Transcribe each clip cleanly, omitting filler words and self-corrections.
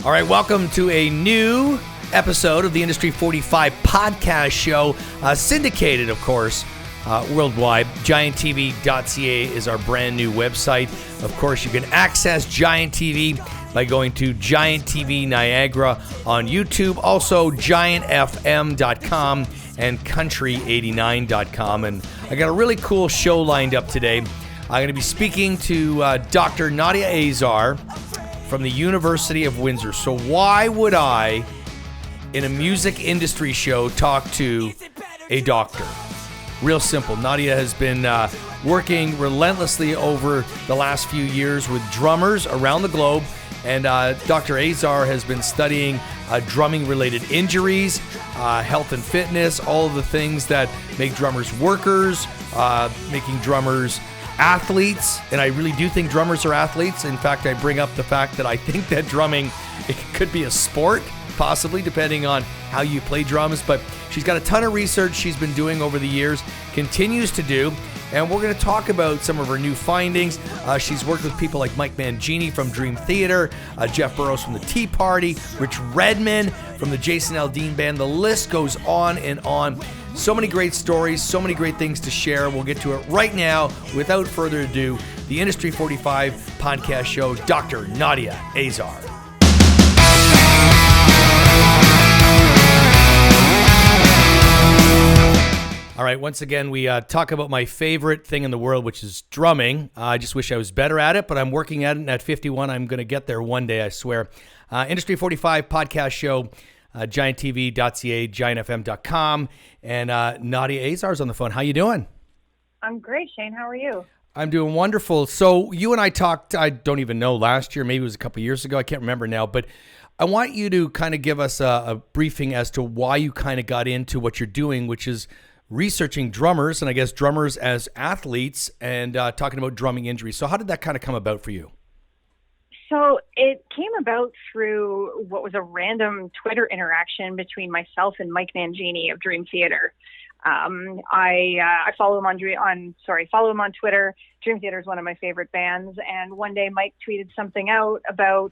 All right, welcome to a new episode of the Industry 45 podcast show, syndicated, of course, worldwide. GiantTV.ca is our brand new website. Of course, you can access Giant TV by going to Giant TV Niagara on YouTube, also GiantFM.com and Country89.com. And I got a really cool show lined up today. I'm going to be speaking to Dr. Nadia Azar from the University of Windsor. So why would I, in a music industry show, talk to a doctor? Real simple. Nadia has been working relentlessly over the last few years with drummers around the globe, and Dr. Azar has been studying drumming-related injuries, health and fitness, all of the things that make drummers workers, making drummers athletes, and I really do think drummers are athletes. In fact, I bring up the fact that I think that drumming, it could be a sport, possibly, depending on how you play drums. But she's got a ton of research she's been doing over the years, continues to do, and we're going to talk about some of her new findings. She's worked with people like Mike Mangini from Dream Theater, Jeff Burrows from the Tea Party, Rich Redmond from the Jason Aldean Band. The list goes on and on. So many great stories, so many great things to share. We'll get to it right now. Without further ado, the Industry 45 podcast show, Dr. Nadia Azar. All right, once again, we talk about my favorite thing in the world, which is drumming. I just wish I was better at it, but I'm working at it, and at 51, I'm going to get there one day, I swear. Industry 45 podcast show, GiantTV.ca, GiantFM.com, and Nadia Azar's on the phone. How you doing? I'm great, Shane. How are you? I'm doing wonderful. So you and I talked, I don't even know, last year, maybe it was a couple of years ago, I can't remember now, but I want you to kind of give us a briefing as to why you kind of got into what you're doing, which is researching drummers, and I guess drummers as athletes, and talking about drumming injuries. So how did that kind of come about for you? So it came about through what was a random Twitter interaction between myself and Mike Mangini of Dream Theater. I follow him follow him on Twitter. Dream Theater is one of my favorite bands. And one day Mike tweeted something out about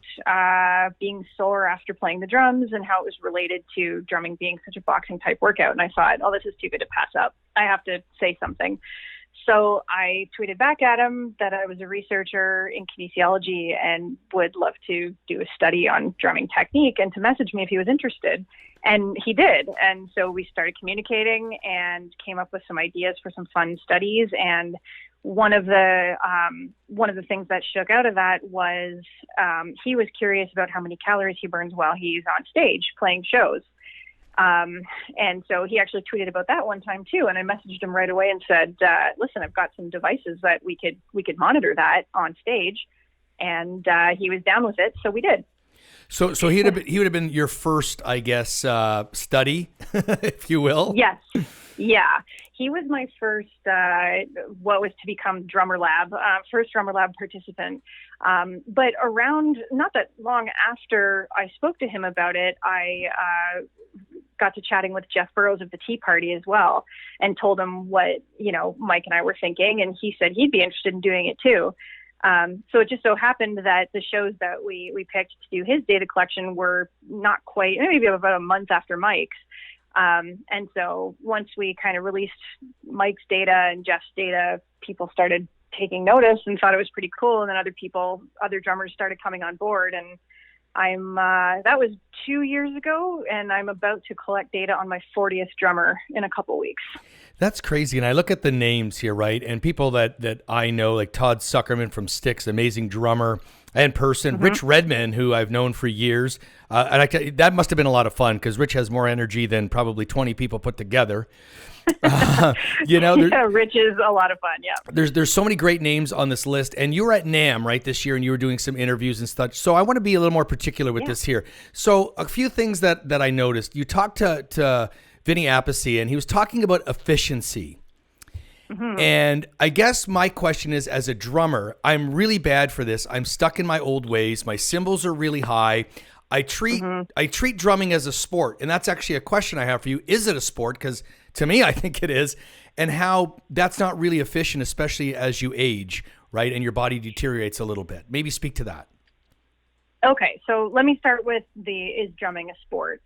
being sore after playing the drums and how it was related to drumming being such a boxing type workout. And I thought, oh, this is too good to pass up. I have to say something. So I tweeted back at him that I was a researcher in kinesiology and would love to do a study on drumming technique and to message me if he was interested. And he did. And so we started communicating and came up with some ideas for some fun studies. And one of the things that shook out of that was he was curious about how many calories he burns while he's on stage playing shows. And so he actually tweeted about that one time too. And I messaged him right away and said, listen, I've got some devices that we could monitor that on stage. And he was down with it. So we did. So he would have been your first, I guess, study, if you will. Yes. Yeah. He was my first, what was to become first Drummer Lab participant. But around, not that long after I spoke to him about it, I got to chatting with Jeff Burrows of the Tea Party as well and told him what, Mike and I were thinking. And he said he'd be interested in doing it too. So it just so happened that the shows that we picked to do his data collection were not quite, maybe about a month after Mike's. And so once we kind of released Mike's data and Jeff's data, people started taking notice and thought it was pretty cool. And then other drummers started coming on board. And that was 2 years ago, and I'm about to collect data on my 40th drummer in a couple weeks. That's crazy. And I look at the names here, right? And people that I know, like Todd Sucherman from Styx, amazing drummer and person. Mm-hmm. Rich Redmond, who I've known for years. And that must have been a lot of fun because Rich has more energy than probably 20 people put together. Rich is a lot of fun. Yeah. There's so many great names on this list, and you were at NAMM right this year, and you were doing some interviews and such. So I want to be a little more particular with this here. So a few things that I noticed. You talked to Vinny Appice, and he was talking about efficiency. Mm-hmm. And I guess my question is, as a drummer, I'm really bad for this. I'm stuck in my old ways. My cymbals are really high. I treat drumming as a sport, and that's actually a question I have for you. Is it a sport? Because to me, I think it is, and how that's not really efficient, especially as you age, right? And your body deteriorates a little bit. Maybe speak to that. Okay, so let me start with is drumming a sport?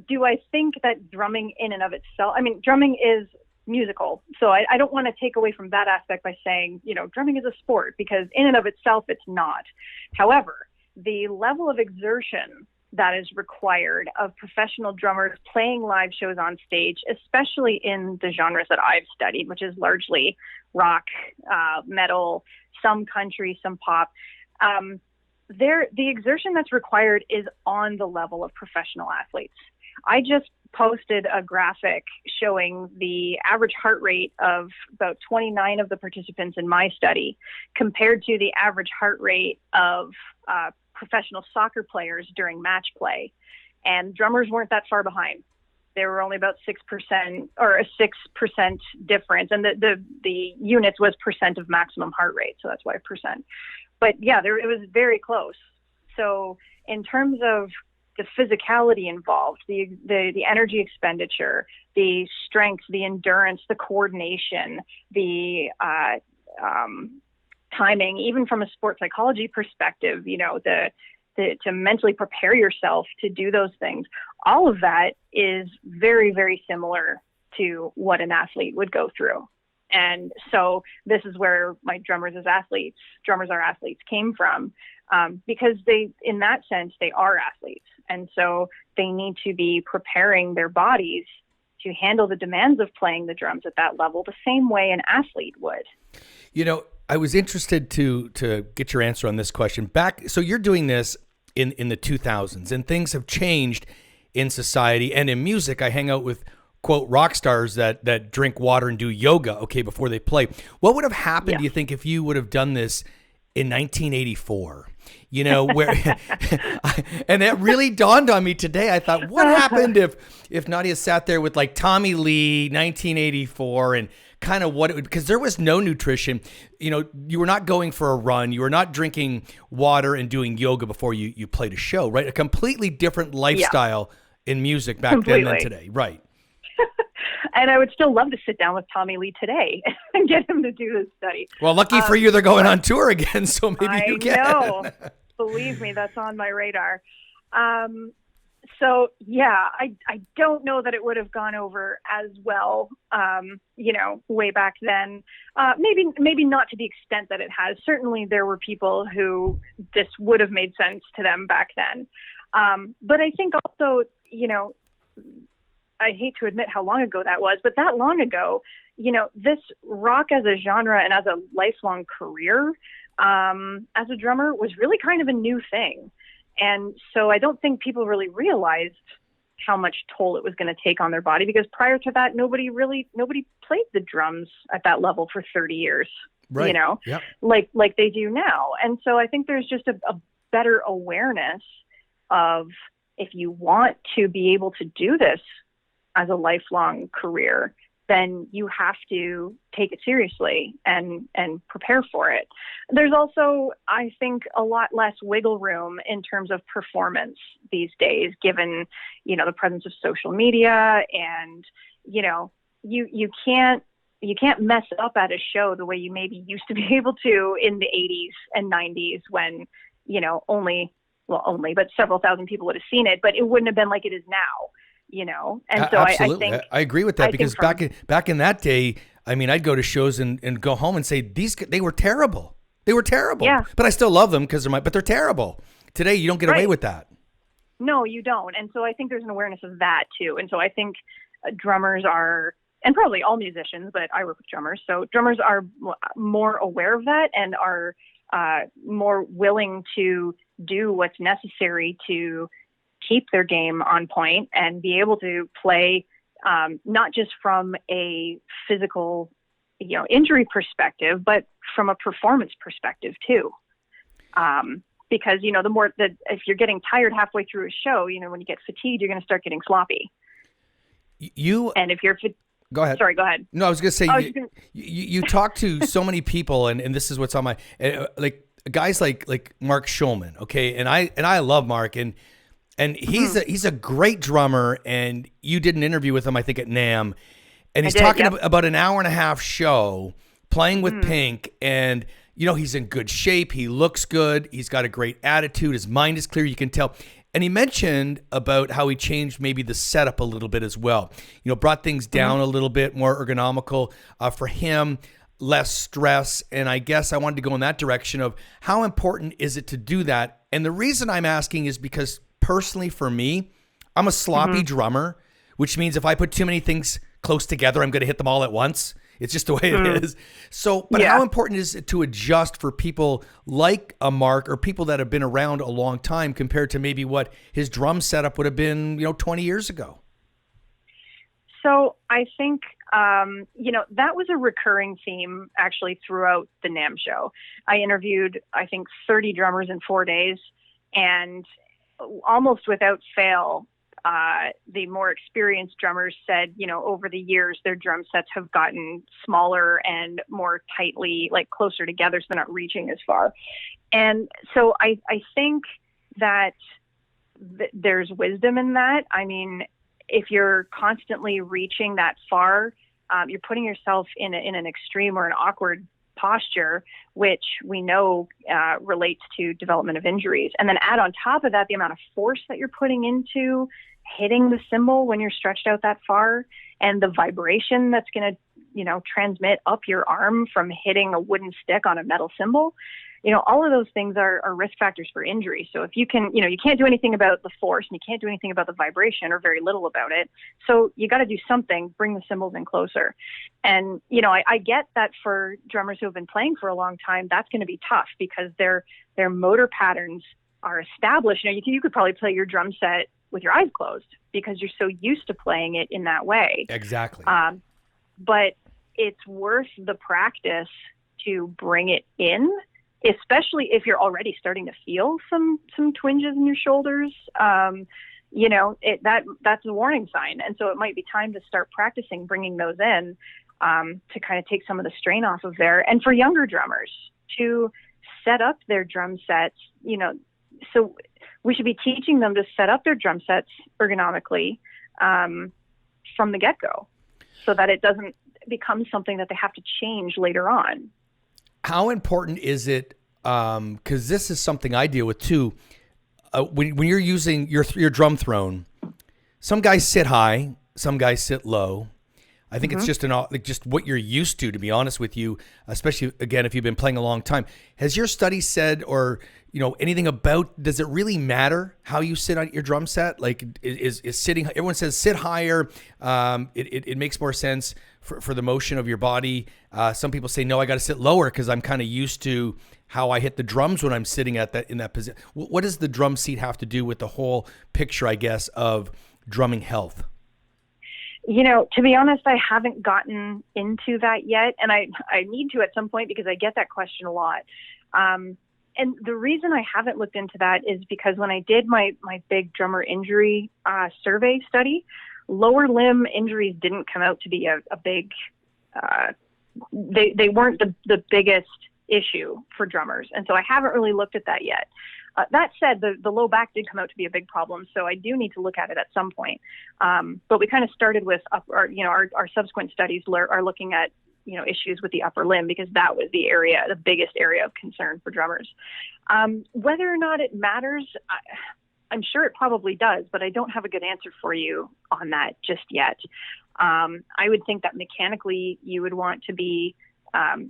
Do I think that drumming in and of itself, I mean, drumming is musical. So I don't want to take away from that aspect by saying, drumming is a sport, because in and of itself, it's not. However, the level of exertion that is required of professional drummers playing live shows on stage, especially in the genres that I've studied, which is largely rock, metal, some country, some pop, the exertion that's required is on the level of professional athletes. I just posted a graphic showing the average heart rate of about 29 of the participants in my study compared to the average heart rate of professional soccer players during match play. And drummers weren't that far behind. They were only about 6% or a 6% difference. And the units was percent of maximum heart rate. So that's why percent. But yeah, it was very close. So in terms of the physicality involved, the energy expenditure, the strength, the endurance, the coordination, the timing, even from a sports psychology perspective, to mentally prepare yourself to do those things, all of that is very, very similar to what an athlete would go through. And so this is where my drummers are athletes came from, because in that sense, they are athletes. And so they need to be preparing their bodies to handle the demands of playing the drums at that level the same way an athlete would. I was interested to get your answer on this question. So you're doing this in the 2000s, and things have changed in society and in music. I hang out with, quote, rock stars that drink water and do yoga, before they play. What would have happened, do you think, if you would have done this in 1984? Where, and it really dawned on me today. I thought, what happened if Nadia sat there with like Tommy Lee, 1984, and kind of what it would, because there was no nutrition. You were not going for a run. You were not drinking water and doing yoga before you played a show, right? A completely different lifestyle in music back then than today, right? And I would still love to sit down with Tommy Lee today and get him to do this study. Well, lucky for you, they're going on tour again, so maybe you can. I know. Believe me, that's on my radar. So, yeah, I don't know that it would have gone over as well, way back then. Maybe not to the extent that it has. Certainly there were people who this would have made sense to them back then. But I think also, I hate to admit how long ago that was, but that long ago, this rock as a genre and as a lifelong career, as a drummer was really kind of a new thing. And so I don't think people really realized how much toll it was going to take on their body, because prior to that, nobody played the drums at that level for 30 years, right. Like they do now. And so I think there's just a better awareness of, if you want to be able to do this as a lifelong career, then you have to take it seriously and prepare for it. There's also, I think, a lot less wiggle room in terms of performance these days, given, the presence of social media, and, you can't mess up at a show the way you maybe used to be able to in the 80s and 90s when, but several thousand people would have seen it, but it wouldn't have been like it is now. And so absolutely. I think I agree with that, because back in that day, I mean, I'd go to shows and go home and say they were terrible. They were terrible. Yeah. But I still love them but they're terrible. Today, you don't get away with that. No, you don't. And so I think there's an awareness of that too. And so I think drummers are, and probably all musicians, but I work with drummers, so drummers are more aware of that and are more willing to do what's necessary to keep their game on point and be able to play, not just from a physical, injury perspective, but from a performance perspective too. Because, if you're getting tired halfway through a show, when you get fatigued, you're going to start getting sloppy. And if you're Go ahead. Sorry, go ahead. No, I was going to say, you talk to so many people, and this is what's on my, like guys like Mark Schulman. Okay. And I love Mark, and he's a great drummer, and you did an interview with him, I think, at NAMM, and he's talking about an hour and a half show playing with Pink, and he's in good shape. He looks good. He's got a great attitude. His mind is clear. You can tell. And he mentioned about how he changed maybe the setup a little bit as well. Brought things down a little bit, more ergonomical for him, less stress. And I guess I wanted to go in that direction of how important is it to do that? And the reason I'm asking is because personally for me, I'm a sloppy drummer, which means if I put too many things close together, I'm going to hit them all at once. It's just the way it is. So, but how important is it to adjust for people like a Mark or people that have been around a long time compared to maybe what his drum setup would have been, 20 years ago? So I think, that was a recurring theme actually throughout the NAMM show. I interviewed, I think, 30 drummers in 4 days, and almost without fail, the more experienced drummers said, over the years, their drum sets have gotten smaller and more tightly, like closer together, so they're not reaching as far. And so I think that there's wisdom in that. I mean, if you're constantly reaching that far, you're putting yourself in an extreme or an awkward posture, which we know relates to development of injuries. And then add on top of that the amount of force that you're putting into hitting the cymbal when you're stretched out that far, and the vibration that's going to, transmit up your arm from hitting a wooden stick on a metal cymbal. All of those things are risk factors for injury. So if you can, you can't do anything about the force and you can't do anything about the vibration or very little about it. So you got to do something, bring the cymbals in closer. And, I get that for drummers who have been playing for a long time, that's going to be tough because their motor patterns are established. You could probably play your drum set with your eyes closed because you're so used to playing it in that way. Exactly. But it's worth the practice to bring it in, especially if you're already starting to feel some twinges in your shoulders. That's a warning sign. And so it might be time to start practicing bringing those in to kind of take some of the strain off of there. And for younger drummers to set up their drum sets, so we should be teaching them to set up their drum sets ergonomically from the get-go so that it doesn't become something that they have to change later on. How important is it, because this is something I deal with too, when you're using your drum throne, some guys sit high, some guys sit low. I think it's just what you're used to be honest with you, especially, again, if you've been playing a long time. Has your study said or, anything about, does it really matter how you sit on your drum set? Like is sitting, everyone says sit higher. It makes more sense for the motion of your body. Some people say, no, I got to sit lower because I'm kind of used to how I hit the drums when I'm sitting in that position. What does the drum seat have to do with the whole picture, I guess, of drumming health? To be honest, I haven't gotten into that yet. And I need to at some point because I get that question a lot. And the reason I haven't looked into that is because when I did my big drummer injury survey study, lower limb injuries didn't come out to be a big, they weren't the biggest issue for drummers. And so I haven't really looked at that yet. That said, the low back did come out to be a big problem, so I do need to look at it at some point. But we kind of started with our subsequent studies are looking at issues with the upper limb because that was the biggest area of concern for drummers. Whether or not it matters, I'm sure it probably does, but I don't have a good answer for you on that just yet. I would think that mechanically you would want to be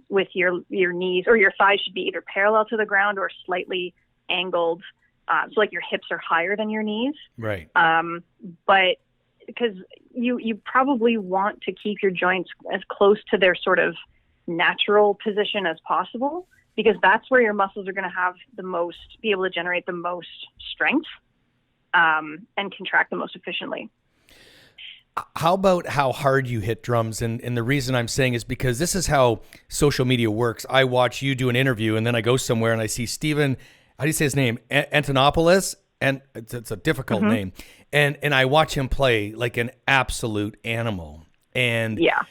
with your knees or your thighs should be either parallel to the ground or slightly angled, so like your hips are higher than your knees. Right. But because you probably want to keep your joints as close to their sort of natural position as possible, because that's where your muscles are going to be able to generate the most strength, and contract the most efficiently. How about how hard you hit drums? And the reason I'm saying is because this is how social media works. I watch you do an interview and then I go somewhere and I see Steven, how do you say his name? Antonopoulos? And it's a difficult name. And I watch him play like an absolute animal. And yeah,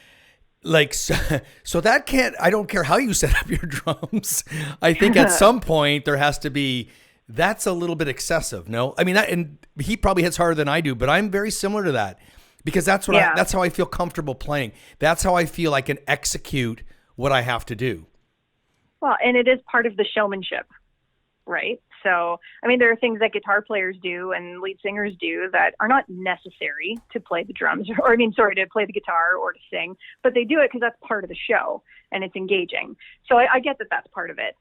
like, so that I don't care how you set up your drums. I think at some point there has to be, that's a little bit excessive. No, I mean, and he probably hits harder than I do, but I'm very similar to that because that's what that's how I feel comfortable playing. That's how I feel I can execute what I have to do. Well, and it is part of the showmanship, right? So, I mean, there are things that guitar players do and lead singers do that are not necessary to play the drums, to play the guitar or to sing, but they do it because that's part of the show and it's engaging. So I get that that's part of it.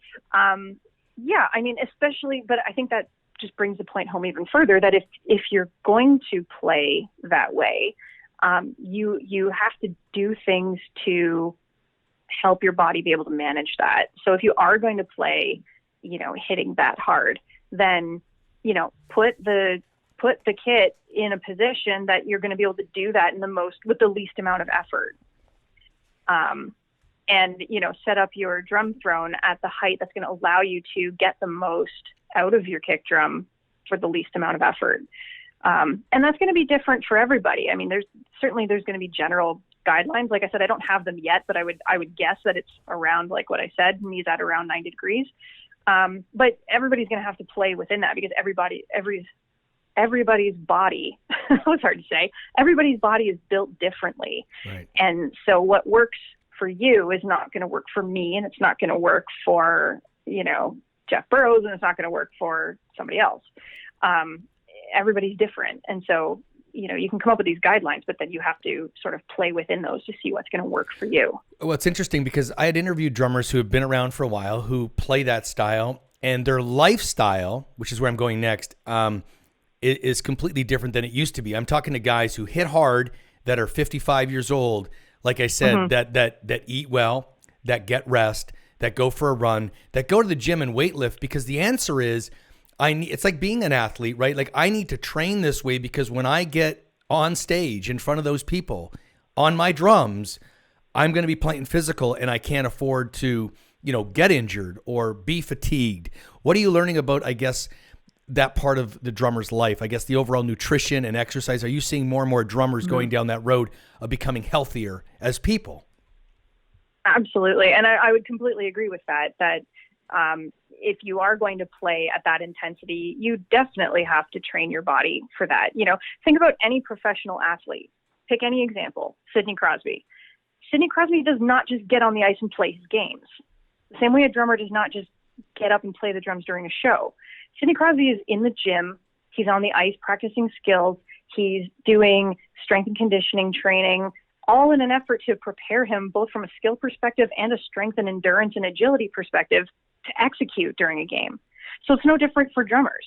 Yeah, I mean, especially, but I think that just brings the point home even further that if you're going to play that way, you have to do things to help your body be able to manage that. So if you are going to play, hitting that hard, then, put the kit in a position that you're going to be able to do that with the least amount of effort. And, set up your drum throne at the height that's going to allow you to get the most out of your kick drum for the least amount of effort. And that's going to be different for everybody. I mean, there's going to be general guidelines. Like I said, I don't have them yet, but I would guess that it's around, like what I said, knees at around 90 degrees. But everybody's going to have to play within that because everybody's body, it was hard to say, everybody's body is built differently. Right. And so what works for you is not going to work for me, and it's not going to work for, Jeff Burrows, and it's not going to work for somebody else. Everybody's different. And so, you can come up with these guidelines, but then you have to sort of play within those to see what's going to work for you. Well, it's interesting because I had interviewed drummers who have been around for a while who play that style, and their lifestyle, which is where I'm going next, is completely different than it used to be. I'm talking to guys who hit hard that are 55 years old, like I said, mm-hmm. that eat well, that get rest, that go for a run, that go to the gym and weightlift, because the answer is, it's like being an athlete, right? Like, I need to train this way because when I get on stage in front of those people on my drums, I'm going to be playing physical, and I can't afford to, get injured or be fatigued. What are you learning about, I guess, that part of the drummer's life? I guess the overall nutrition and exercise. Are you seeing more and more drummers mm-hmm. going down that road of becoming healthier as people? Absolutely. And I would completely agree with that, if you are going to play at that intensity, you definitely have to train your body for that. Think about any professional athlete. Pick any example. Sidney Crosby. Sidney Crosby does not just get on the ice and play his games. The same way a drummer does not just get up and play the drums during a show. Sidney Crosby is in the gym. He's on the ice practicing skills. He's doing strength and conditioning training, all in an effort to prepare him both from a skill perspective and a strength and endurance and agility perspective to execute during a game. So it's no different for drummers.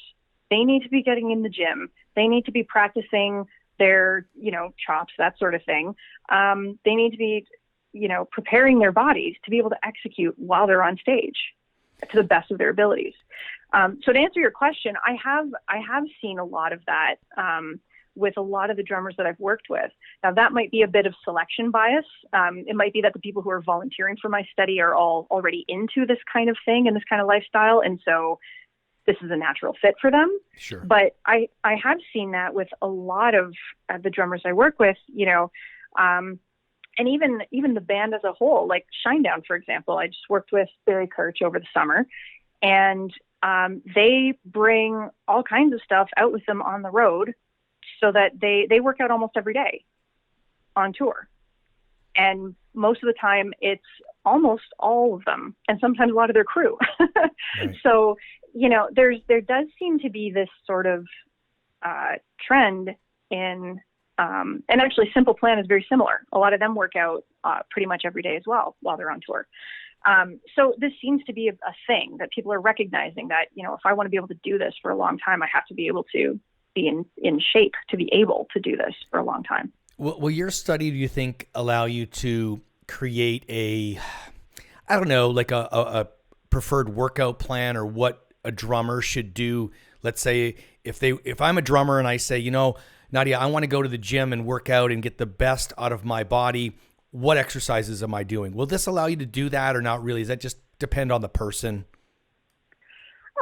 They need to be getting in the gym. They need to be practicing their, chops, that sort of thing. They need to be, preparing their bodies to be able to execute while they're on stage to the best of their abilities. So to answer your question, I have seen a lot of that with a lot of the drummers that I've worked with. Now, that might be a bit of selection bias. It might be that the people who are volunteering for my study are all already into this kind of thing and this kind of lifestyle, and so this is a natural fit for them. Sure. But I have seen that with a lot of the drummers I work with, and even the band as a whole, like Shinedown, for example. I just worked with Barry Kerch over the summer, and they bring all kinds of stuff out with them on the road so that they work out almost every day on tour. And most of the time it's almost all of them, and sometimes a lot of their crew. Right. So, there does seem to be this sort of trend in, and actually Simple Plan is very similar. A lot of them work out pretty much every day as well while they're on tour. So this seems to be a thing that people are recognizing that, if I want to be able to do this for a long time, I have to be able to be in shape to be able to do this for a long time. Will your study, do you think, allow you to create like a preferred workout plan, or what a drummer should do? Let's say if I'm a drummer and I say, Nadia, I want to go to the gym and work out and get the best out of my body, what exercises am I doing? Will this allow you to do that or not really? Does that just depend on the person?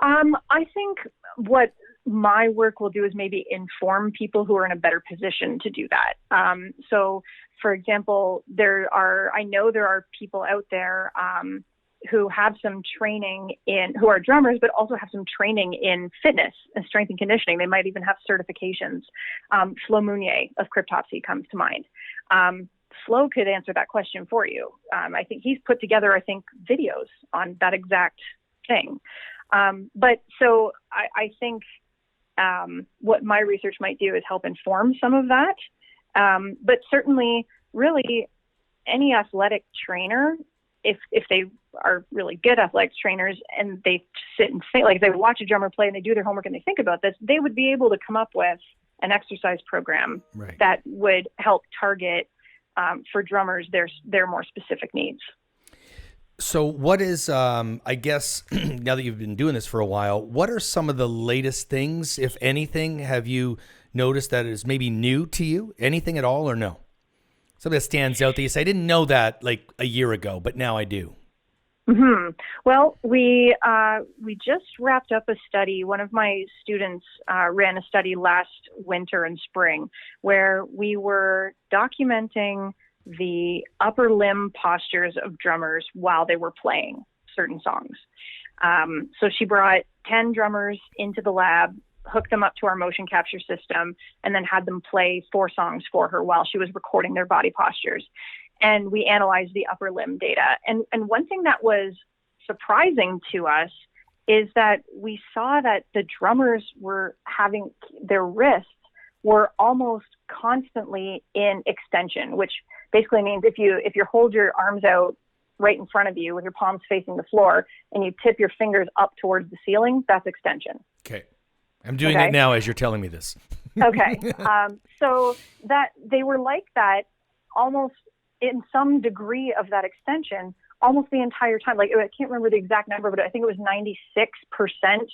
I think what my work will do is maybe inform people who are in a better position to do that. So, for example, I know there are people out there who have some training who are drummers, but also have some training in fitness and strength and conditioning. They might even have certifications. Flo Mounier of Cryptopsy comes to mind. Flo could answer that question for you. I think he's put together, videos on that exact thing. But so I think what my research might do is help inform some of that. But certainly, really, any athletic trainer, if they are really good athletic trainers and they sit and think, like they watch a drummer play and they do their homework and they think about this, they would be able to come up with an exercise program that would help target for drummers their more specific needs. So what is, I guess, now that you've been doing this for a while, what are some of the latest things, if anything, have you noticed that is maybe new to you? Anything at all or no? Something that stands out that you say, I didn't know that like a year ago, but now I do. Mm-hmm. Well, we just wrapped up a study. One of my students ran a study last winter and spring where we were documenting the upper limb postures of drummers while they were playing certain songs. So she brought 10 drummers into the lab, hooked them up to our motion capture system, and then had them play 4 songs for her while she was recording their body postures. And we analyzed the upper limb data. And one thing that was surprising to us is that we saw that the drummers were having their wrists were almost constantly in extension, which basically means if you hold your arms out right in front of you with your palms facing the floor and you tip your fingers up towards the ceiling, that's extension. Okay. I'm doing it now as you're telling me this. Okay. So that they were like that almost in some degree of that extension almost the entire time. Like, I can't remember the exact number, but I think it was 96%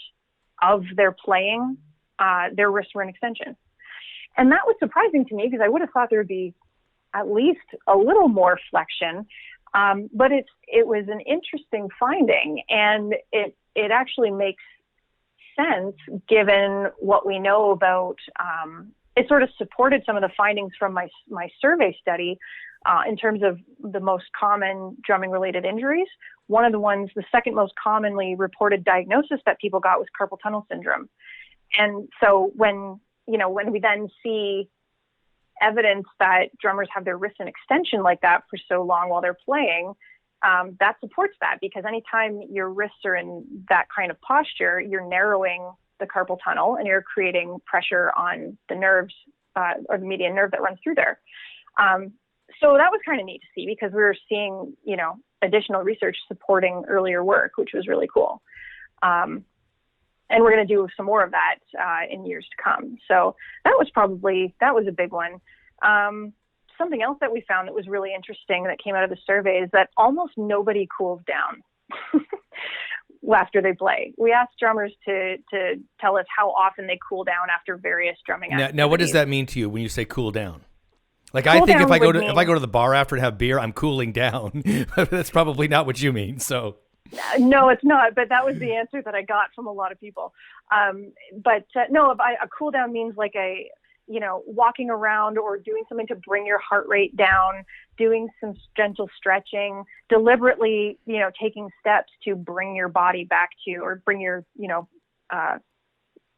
of their playing, their wrists were in extension. And that was surprising to me because I would have thought there would be at least a little more flexion. But it was an interesting finding, and it actually makes sense given what we know about. It sort of supported some of the findings from my survey study in terms of the most common drumming related injuries. One of the second most commonly reported diagnosis that people got was carpal tunnel syndrome. And so when we then see evidence that drummers have their wrists in extension like that for so long while they're playing, that supports that, because anytime your wrists are in that kind of posture, you're narrowing the carpal tunnel and you're creating pressure on the nerves or the median nerve that runs through there. So that was kind of neat to see because we were seeing, additional research supporting earlier work, which was really cool. And we're going to do some more of that in years to come. So that was a big one. Something else that we found that was really interesting that came out of the survey is that almost nobody cools down after they play. We asked drummers to tell us how often they cool down after various drumming activities. Now, what does that mean to you when you say cool down? Like, I think if I go to the bar after and have beer, I'm cooling down. That's probably not what you mean. So. No, it's not. But that was the answer that I got from a lot of people. No, a cool down means like walking around or doing something to bring your heart rate down, doing some gentle stretching, deliberately, taking steps to bring your body back to, or bring your,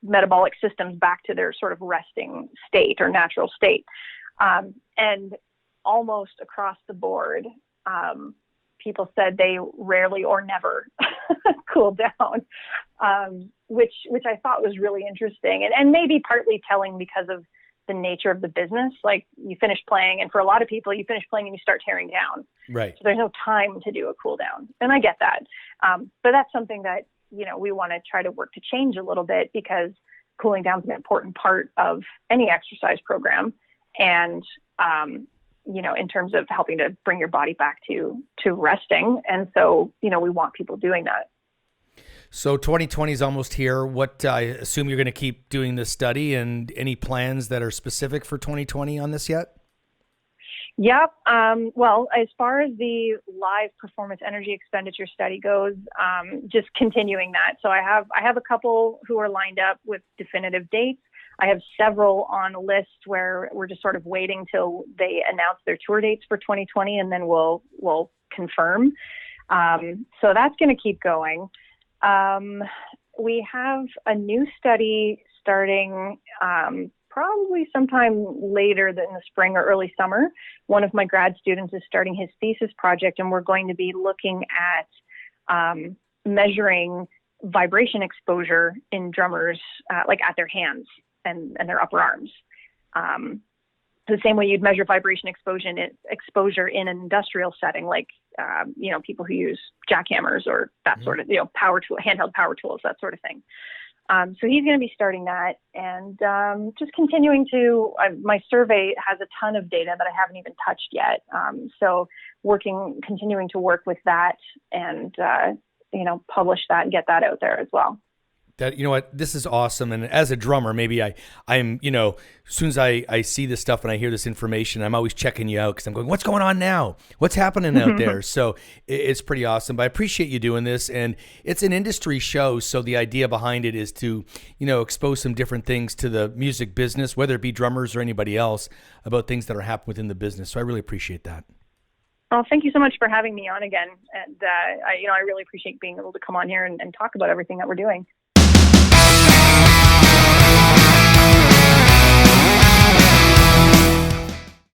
metabolic systems back to their sort of resting state or natural state. And almost across the board, people said they rarely or never cool down, which I thought was really interesting and maybe partly telling because of the nature of the business. Like, you finish playing, and for a lot of people, you finish playing and you start tearing down. Right. So there's no time to do a cool down. And I get that. But that's something that, we want to try to work to change a little bit, because cooling down is an important part of any exercise program. And, in terms of helping to bring your body back to resting. And so, we want people doing that. So 2020 is almost here. What, I assume you're going to keep doing this study, and any plans that are specific for 2020 on this yet? Yep. Well, as far as the live performance energy expenditure study goes, just continuing that. So I have a couple who are lined up with definitive dates. I have several on a list where we're just sort of waiting till they announce their tour dates for 2020, and then we'll confirm. So that's going to keep going. We have a new study starting probably sometime later in the spring or early summer. One of my grad students is starting his thesis project, and we're going to be looking at measuring vibration exposure in drummers, like at their hands and their upper arms. The same way you'd measure vibration exposure in an industrial setting, like, people who use jackhammers or that sort of, power tool, handheld power tools, that sort of thing. So he's going to be starting that, and just continuing to, my survey has a ton of data that I haven't even touched yet. So continuing to work with that and, publish that and get that out there as well. That, you know what, this is awesome. And as a drummer, maybe I'm, as soon as I see this stuff and I hear this information, I'm always checking you out because I'm going, what's going on now? What's happening out there? So it's pretty awesome. But I appreciate you doing this. And it's an industry show. So the idea behind it is to, expose some different things to the music business, whether it be drummers or anybody else, about things that are happening within the business. So I really appreciate that. Well, thank you so much for having me on again. And, I really appreciate being able to come on here and talk about everything that we're doing.